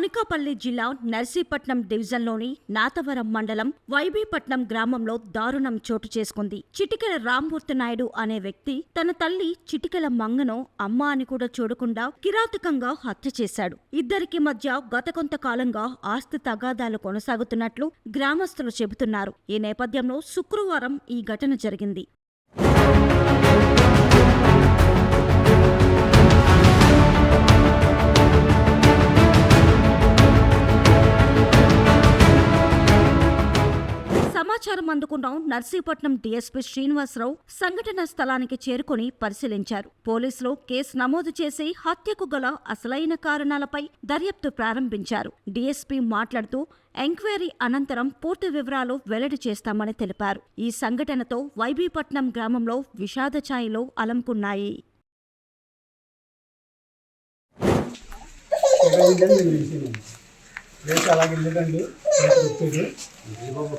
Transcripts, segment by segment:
అనకాపల్లి జిల్లా నర్సీపట్నం డివిజన్లోని నాతవరం మండలం వైబీపట్నం గ్రామంలో దారుణం చోటు చేసుకుంది. చిటికెల రామ్మూర్తి నాయుడు అనే వ్యక్తి తన తల్లి చిటికెల మంగను అమ్మ అని కూడా చూడకుండా కిరాతకంగా హత్య చేశాడు. ఇద్దరికి మధ్య గత కొంతకాలంగా ఆస్తి తగాదాలు కొనసాగుతున్నట్లు గ్రామస్తులు చెబుతున్నారు. ఈ నేపథ్యంలో శుక్రవారం ఈ ఘటన జరిగింది. సమాచారం అందుకున్న నర్సీపట్నం డీఎస్పీ శ్రీనివాసరావు సంఘటనా స్థలానికి చేరుకుని పరిశీలించారు. పోలీసులు కేసు నమోదు చేసి హత్యకు గల అసలైన కారణాలపై దర్యాప్తు ప్రారంభించారు. డీఎస్పీ మాట్లాడుతూ ఎంక్వైరీ అనంతరం పూర్తి వివరాలు వెల్లడి చేస్తామని తెలిపారు. ఈ సంఘటనతో వైబీపట్నం గ్రామంలో విషాద ఛాయలు అలముకున్నాయి. అలాగే లేదండి వచ్చేది బాబు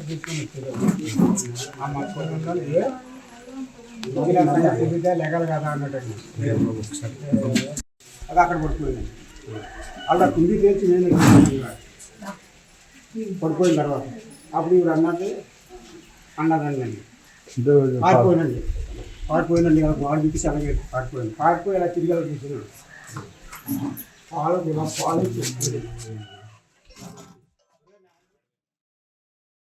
తీసుకొని వచ్చేది లెగల్ కదా అన్నట్టండి. అది అక్కడ పడుతుందండి. అలా కింది తెచ్చి నేను పడిపోయిన తర్వాత అప్పుడు ఇవి అన్నది అన్నదండి పారిపోయినండి కదా వాడు దిక్కి అలాగే పారిపోయి అలా తిరిగి చూసినాడు. పాలు